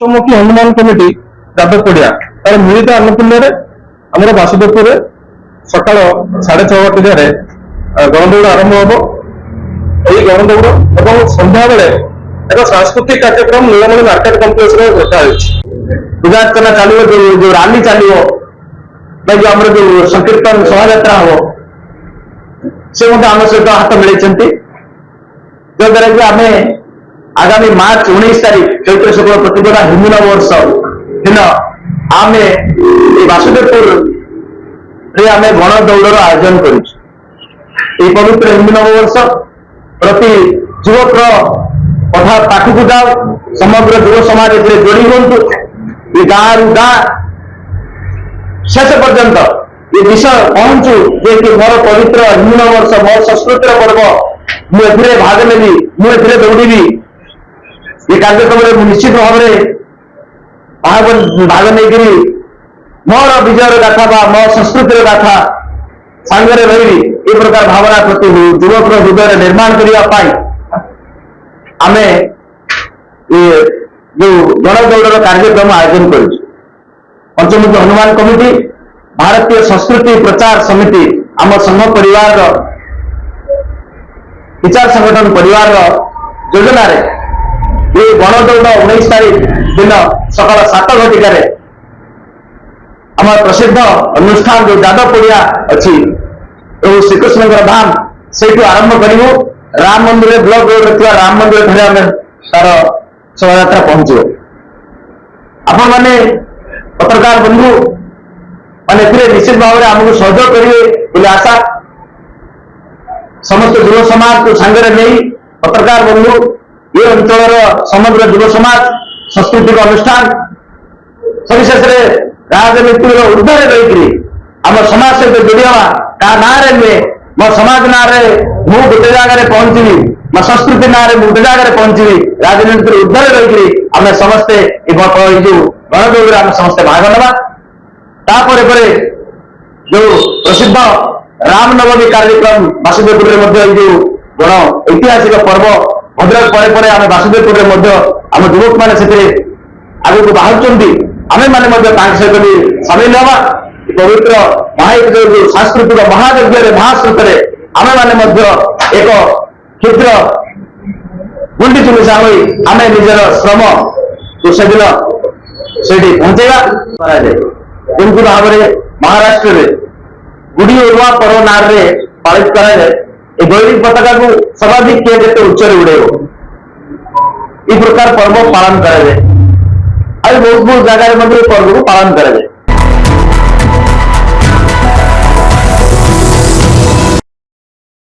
চমকি হনুমান কমিটি যাদব পড়িয়া তার মিলিত আনুকূল্যরে আমার বাসুদেবপুরে সকাল 6:30 গণদৌড় আরম্ভ হব। এই গণদৌড় এবং সন্ধ্যা বেড়ে এক সাংস্কৃতিক কার্যক্রম নীলমণি মার্কেট কমপ্লেক্স রখা হয়েছে। পূজার্চনা চালিব, যে রালি চালিব, যে আমার যে সংকীর্তন শোভাযাত্রা হব, সে মধ্যে আমার সহিত হাত মিলাইছেন, যাদ্ୱାରା କି ଆମେ ଆଗାମୀ ମାର୍ଚ୍ଚ 19 ତାରିଖ ଚୈତ୍ର ଶୁକ୍ଳ ପ୍ରତିପଦା ହିନ୍ଦୁ ନବବର୍ଷ ଦିନ ଆମେ ବାସୁଦେବପୁରରେ ଆମେ ଗଣ ଦୌଡ଼ର ଆୟୋଜନ କରିଛୁ। ଏହି ପବିତ୍ର ହିନ୍ଦୁ ନବବର୍ଷ ପ୍ରତି ଯୁବକର କଥା ପାଖକୁ ଯାଉ, ସମଗ୍ର ଯୁବ ସମାଜ ଏଥିରେ ଯୋଡ଼ି ହୁଅନ୍ତୁ। ଏ ଗାଁରୁ ଗାଁ ଶେଷ ପର୍ଯ୍ୟନ୍ତ ଏ ବିଷୟ ପହଞ୍ଚୁ ଯେ କି ମୋର ପବିତ୍ର ହିନ୍ଦୁ ନବବର୍ଷ, ମୋର ସଂସ୍କୃତିର ପର୍ବ, ମୁଁ ଏଥିରେ ଭାଗ ନେବି, ମୁଁ ଏଥିରେ ଦୌଡ଼ିବି। ଏ କାର୍ଯ୍ୟକ୍ରମରେ ମୁଁ ନିଶ୍ଚିତ ଭାବରେ ଭାଗ ନେଇକରି ମୋର ବିଜୟର ଗାଥା ବା ମୋ ସଂସ୍କୃତିର ଗାଥା ସାଙ୍ଗରେ ରହିବି, ଏ ପ୍ରକାର ଭାବନା ପ୍ରତି ଯୁବକର ହୃଦୟରେ ନିର୍ମାଣ କରିବା ପାଇଁ ଆମେ ଯୋଉ ଗଣଦୌଡ଼ର କାର୍ଯ୍ୟକ୍ରମ ଆୟୋଜନ କରିଛୁ। ପଞ୍ଚମୁଖୀ ହନୁମାନ କମିଟି, ଭାରତୀୟ ସଂସ୍କୃତି ପ୍ରଚାର ସମିତି, ଆମ ସଂଘ ପରିବାରର ବିଚାର ସଂଗଠନ ପରିବାରର ଯୋଜନାରେ এই গণদৌড় 19 তারিখ দিন সকাল 7:00 আমার প্রসিদ্ধ অনুষ্ঠান যে যাদব পড়িয়া অছি এবং শ্রীকৃষ্ণଙ୍କର ধাম সেইটু আরম্ভ করিবু। রাম মন্দিরে ব্লক রোডে ଥିବା রাম মন্দির ଠାରେ ଆମେ তার শোভাযাত্রা পৌঁছিব। আপন মানে পত্রকার বন্ধু মানে এଥିରେ নিশ্চিত ভাবে আমাকে সহযোগ করিবে বলে আশা। সমস্ত যুব সমাজকে সাଙ୍ଗরে নেই পত্রকার বন্ধু ଏ ଅଞ୍ଚଳର ସମଗ୍ର ଯୁବ ସମାଜ ସାଂସ୍କୃତିକ ଅନୁଷ୍ଠାନ ସବିଶେଷରେ ରାଜନୀତିର ଉର୍ଦ୍ଧ୍ୱରେ ରହିକରି ଆମ ସମାଜ ସହିତ ଯୋଡ଼ି ହେବା। କାହା ନାଁରେ ନୁହେଁ, ମୋ ସମାଜ ନାଁରେ ମୁଁ ଗୋଟେ ଜାଗାରେ ପହଞ୍ଚିବି, ମୋ ସଂସ୍କୃତି ନାଁରେ ମୁଁ ଗୋଟେ ଜାଗାରେ ପହଞ୍ଚିବି। ରାଜନୀତିର ଉର୍ଦ୍ଧ୍ୱରେ ରହିକରି ଆମେ ସମସ୍ତେ ଏଇ ଯୋଉ ଗଣଦୌଡ଼ରେ ଆମେ ସମସ୍ତେ ଭାଗ ନେବା। ତାପରେ ପରେ ଯୋଉ ପ୍ରସିଦ୍ଧ ରାମନବମୀ କାର୍ଯ୍ୟକ୍ରମ ବାସୁଦେବପୁରରେ ମଧ୍ୟ ଏଇ ଯୋଉ ଗଣ ଐତିହାସିକ ପର୍ବ ଭଦ୍ରକ ପରେ ପରେ ଆମେ ବାସୁଦେବପୁରରେ ମଧ୍ୟ ଆମ ଯୁବକ ମାନେ ସେଥିରେ ଆଗକୁ ବାହାରୁଛନ୍ତି। ଆମେ ମାନେ ମଧ୍ୟ ତାଙ୍କ ସହିତ ବି ସାମିଲ ହେବା। ପବିତ୍ର ଯୋଉ ସାଂସ୍କୃତିକ ମହାଯଜ୍ଞରେ ମହାସ୍ରୋତରେ ଆମେ ମାନେ ମଧ୍ୟ ଏକ କ୍ଷୁଦ୍ର ଗୁଣ୍ଡିଚୁ ମିଶା ହୋଇ ଆମେ ନିଜର ଶ୍ରମ ସେଦିନ ସେଇଠି ପହଞ୍ଚେଇବା କରାଯାଏ। ଯେମିତି ଭାବରେ ମହାରାଷ୍ଟ୍ରରେ ଗୁଡ଼ି ଉଡ଼ୁଆ ପର୍ବ ନାଁରେ ପାଳିତ କରାଯାଏ। এই দৈনিক পতাকাକୁ সর্বাধিক কে যেতে উচ্চরে উড়েব, এই প্রকার পর্ব পালন করা যায়। আর বহুত বহুত জায়গায় মধ্যে পর্বକୁ পালন করা যায়।